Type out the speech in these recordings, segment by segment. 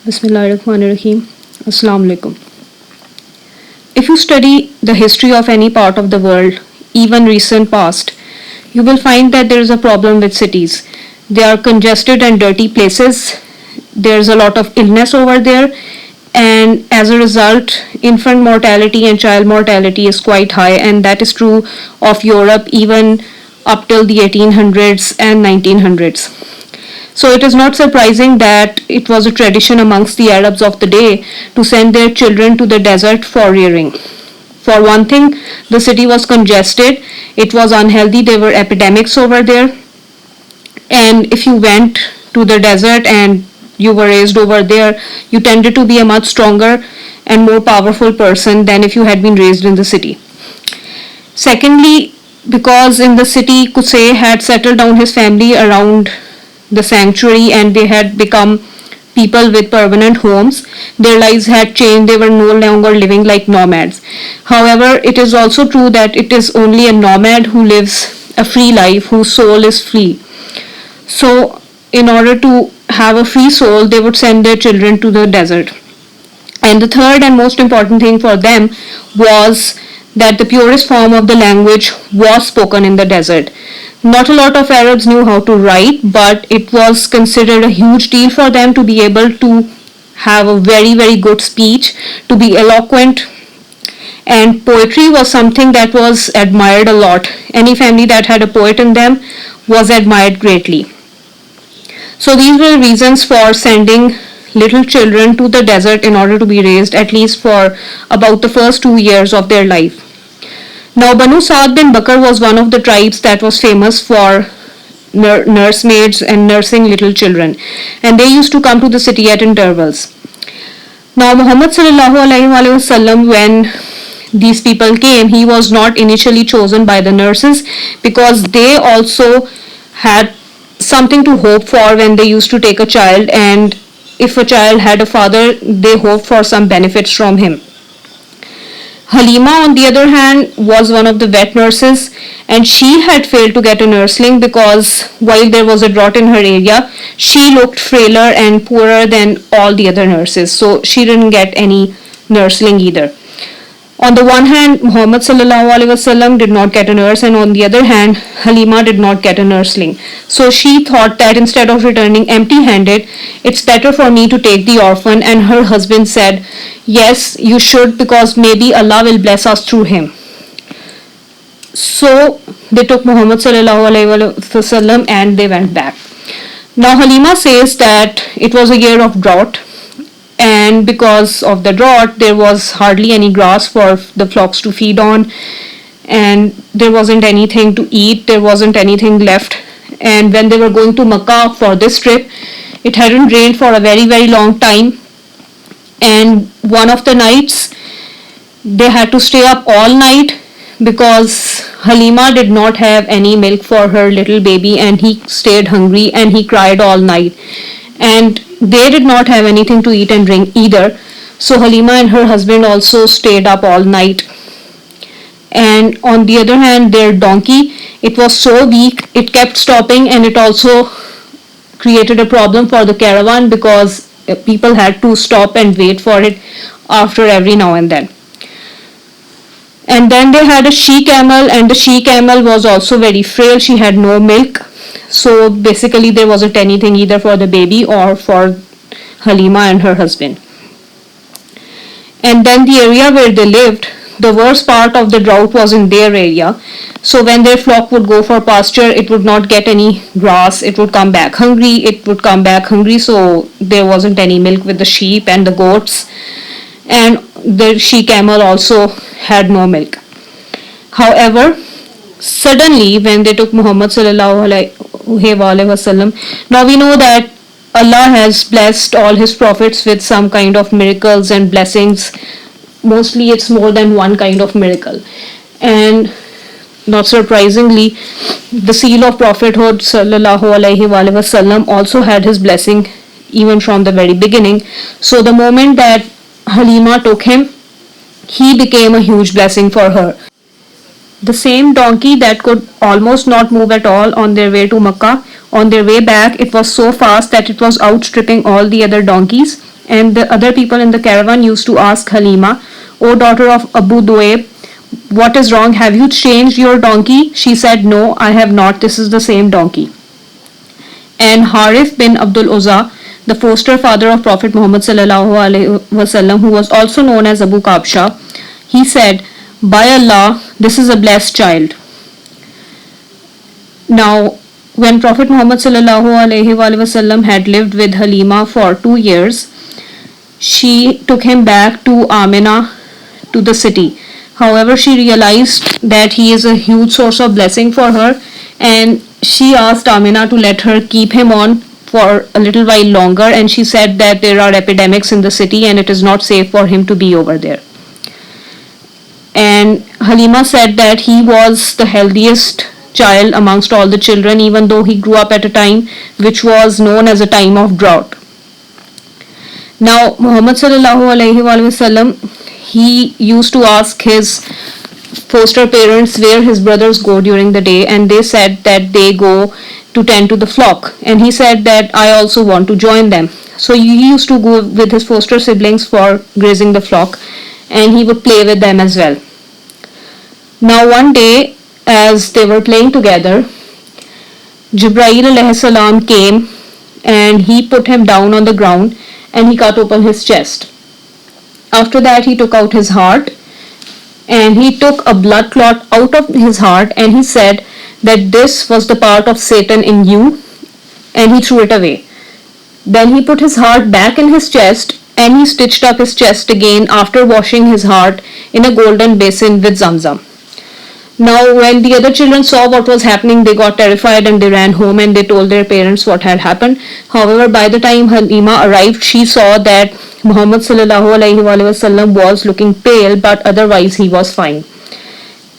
Bismillahirrahmanirrahim. Assalamu alaikum. If you study the history of any part of the world, even recent past, you will find that there is a problem with cities. They are congested and dirty places. There's a lot of illness over there, and as a result, infant mortality and child mortality is quite high, and that is true of Europe even up till the 1800s and 1900s. So it is not surprising that it was a tradition amongst the Arabs of the day to send their children to the desert for rearing. For one thing, the city was congested, it was unhealthy, there were epidemics over there, and if you went to the desert and you were raised over there, you tended to be a much stronger and more powerful person than if you had been raised in the city. Secondly, because in the city, Qusay had settled down his family around the sanctuary and they had become people with permanent homes. Their lives had changed, they were no longer living like nomads. However, it is also true that it is only a nomad who lives a free life, whose soul is free. So, in order to have a free soul, they would send their children to the desert. And the third and most important thing for them was that the purest form of the language was spoken in the desert. Not a lot of Arabs knew how to write, but it was considered a huge deal for them to be able to have a very, very good speech, to be eloquent. And poetry was something that was admired a lot. Any family that had a poet in them was admired greatly. So these were reasons for sending little children to the desert in order to be raised, at least for about the first 2 years of their life. Now, Banu Saad bin Bakr was one of the tribes that was famous for nursemaids and nursing little children, and they used to come to the city at intervals. Now, Muhammad sallallahu alaihi wasallam, when these people came, he was not initially chosen by the nurses because they also had something to hope for when they used to take a child, and if a child had a father, they hoped for some benefits from him. Halima, on the other hand, was one of the vet nurses, and she had failed to get a nursling because while there was a drought in her area, she looked frailer and poorer than all the other nurses, so she didn't get any nursling either. On the one hand, Muhammad sallallahu alaihi wasallam did not get a nurse, and on the other hand, Halima did not get a nursling. So she thought that instead of returning empty-handed, it's better for me to take the orphan, and her husband said, yes, you should, because maybe Allah will bless us through him. So they took Muhammad sallallahu alaihi wasallam and they went back. Now Halima says that it was a year of drought, and because of the drought there was hardly any grass for the flocks to feed on, and there wasn't anything to eat, there wasn't anything left. And when they were going to Makkah for this trip, it hadn't rained for a very, very long time, and one of the nights they had to stay up all night because Halima did not have any milk for her little baby, and he stayed hungry and he cried all night, and they did not have anything to eat and drink either. So Halima and her husband also stayed up all night. And on the other hand, their donkey, it was so weak, it kept stopping, and it also created a problem for the caravan because people had to stop and wait for it after every now and then. And then they had a she camel, and the she camel was also very frail. She had no milk. So basically there wasn't anything either for the baby or for Halima and her husband. And then the area where they lived, the worst part of the drought was in their area. So when their flock would go for pasture, it would not get any grass, it would come back hungry, so there wasn't any milk with the sheep and the goats, and the she camel also had no milk. However, suddenly when they took Muhammad sallallahu alaihi wasallam, now we know that Allah has blessed all his prophets with some kind of miracles and blessings. Mostly it's more than one kind of miracle, and not surprisingly, the seal of prophethood sallallahu alaihi wasallam also had his blessing even from the very beginning. So the moment that Halima took him, he became a huge blessing for her. The same donkey that could almost not move at all on their way to Makkah, on their way back, it was so fast that it was outstripping all the other donkeys. And the other people in the caravan used to ask Halima, "O daughter of Abu Duaib, what is wrong? Have you changed your donkey?" She said, "No, I have not. This is the same donkey." And Harith bin Abdul Uzza, the foster father of Prophet Muhammad sallallahu alaihi wasallam, who was also known as Abu Kabsha, he said, "By Allah, this is a blessed child." Now, when Prophet Muhammad sallallahu alaihi wasallam had lived with Halima for 2 years, she took him back to Amina, to the city. However, she realized that he is a huge source of blessing for her, and she asked Amina to let her keep him on for a little while longer, and she said that there are epidemics in the city and it is not safe for him to be over there. And Halima said that he was the healthiest child amongst all the children, even though he grew up at a time which was known as a time of drought. Now, Muhammad sallallahu alaihi wasallam, he used to ask his foster parents where his brothers go during the day, and they said that they go to tend to the flock. And he said that I also want to join them. So he used to go with his foster siblings for grazing the flock, and he would play with them as well. Now, one day, as they were playing together, Jibreel alayhi salam came and he put him down on the ground and he cut open his chest. After that, he took out his heart and he took a blood clot out of his heart, and he said that this was the part of Satan in you, and he threw it away. Then he put his heart back in his chest and he stitched up his chest again after washing his heart in a golden basin with Zamzam. Now, when the other children saw what was happening, they got terrified and they ran home and they told their parents what had happened. However, by the time Halima arrived, she saw that Muhammad sallallahu alaihi wasallam was looking pale, but otherwise he was fine.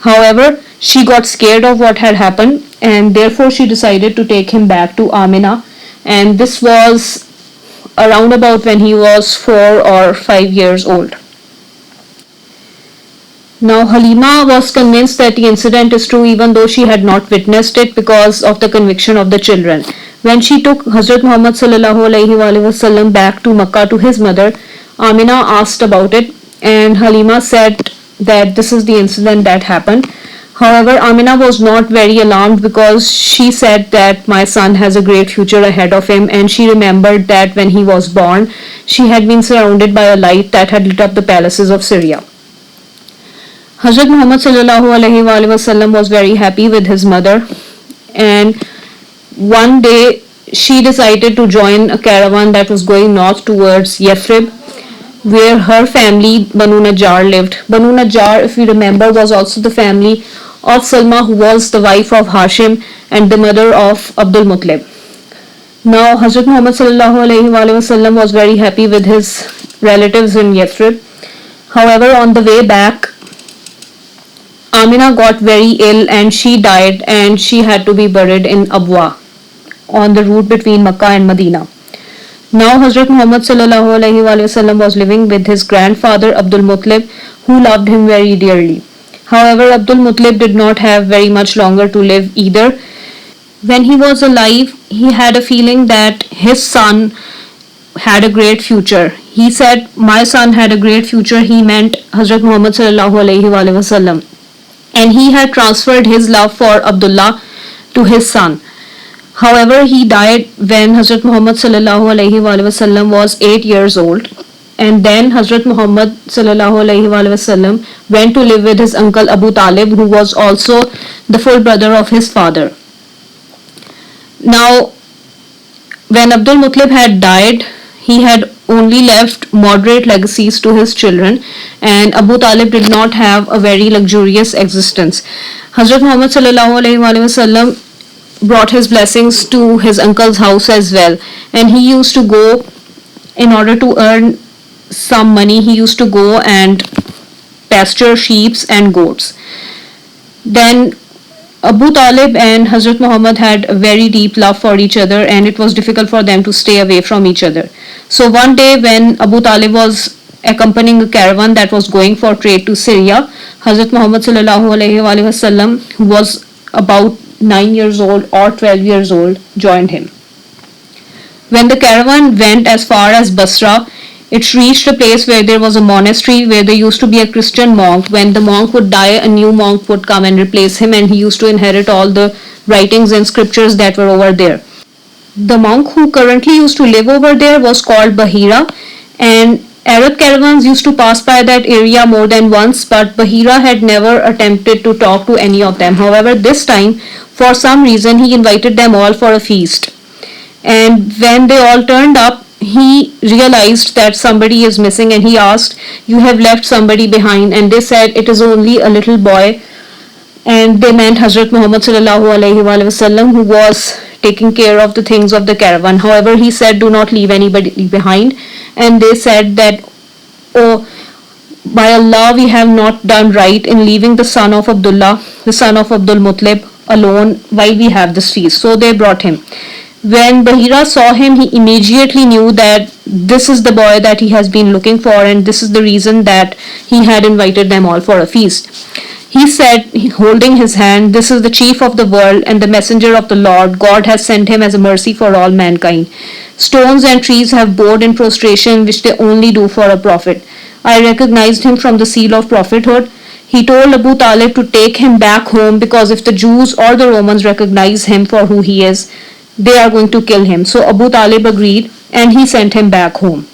However, she got scared of what had happened, and therefore she decided to take him back to Amina. And this was around about when he was 4 or 5 years old. Now, Halima was convinced that the incident is true, even though she had not witnessed it, because of the conviction of the children. When she took Hazrat Muhammad sallallahu alaihi wasallam back to Makkah to his mother, Amina asked about it, and Halima said that this is the incident that happened. However, Amina was not very alarmed, because she said that my son has a great future ahead of him, and she remembered that when he was born, she had been surrounded by a light that had lit up the palaces of Syria. Hazrat Muhammad sallallahu alaihi wasallam was very happy with his mother, and one day she decided to join a caravan that was going north towards Yathrib, where her family Banu Najjar lived. Banu Najjar, if you remember, was also the family of Salma, who was the wife of Hashim and the mother of Abdul Muttalib. Now, Hazrat Muhammad sallallahu alaihi wasallam was very happy with his relatives in Yathrib. However, on the way back, Amina got very ill and she died, and she had to be buried in Abwa on the route between Makkah and Medina. Now, Hazrat Muhammad sallallahu alaihi wasallam was living with his grandfather Abdul Muttalib, who loved him very dearly. However, Abdul Muttalib did not have very much longer to live either. When he was alive, he had a feeling that his son had a great future. He said, "My son had a great future." He meant Hazrat Muhammad sallallahu alaihi wasallam. And he had transferred his love for Abdullah to his son. However, he died when Hazrat Muhammad sallallahu alaihi wasallam was 8 years old, and then Hazrat Muhammad sallallahu alaihi wasallam went to live with his uncle Abu Talib, who was also the full brother of his father. Now, when Abdul Muttalib had died, he had only left moderate legacies to his children, and Abu Talib did not have a very luxurious existence. Hazrat Muhammad sallallahu alaihi wasallam brought his blessings to his uncle's house as well, and he used to go, in order to earn some money, he used to go and pasture sheep and goats. Then Abu Talib and Hazrat Muhammad had a very deep love for each other, and it was difficult for them to stay away from each other. So one day, when Abu Talib was accompanying a caravan that was going for trade to Syria, Hazrat Muhammad sallallahu alaihi wasallam, who was about 9 years old or 12 years old, joined him. When the caravan went as far as Basra, It reached a place where there was a monastery where there used to be a Christian monk. When the monk would die, a new monk would come and replace him, and he used to inherit all the writings and scriptures that were over there. The monk who currently used to live over there was called Bahira, and Arab caravans used to pass by that area more than once, but Bahira had never attempted to talk to any of them. However, this time, for some reason, he invited them all for a feast. And when they all turned up, he realized that somebody is missing, and he asked, "You have left somebody behind." And they said, "It is only a little boy." And they meant Hazrat Muhammad sallallahu alaihi wasallam, who was taking care of the things of the caravan. However, he said, "Do not leave anybody behind." And they said that, "Oh, by Allah, we have not done right in leaving the son of Abdullah, the son of Abdul Muttalib, alone while we have this feast." So they brought him. When Bahira saw him, he immediately knew that this is the boy that he has been looking for, and this is the reason that he had invited them all for a feast. He said, holding his hand, "This is the chief of the world and the messenger of the Lord. God has sent him as a mercy for all mankind. Stones and trees have bowed in prostration, which they only do for a prophet. I recognized him from the seal of prophethood." He told Abu Talib to take him back home, because if the Jews or the Romans recognize him for who he is, they are going to kill him. So Abu Talib agreed, and he sent him back home.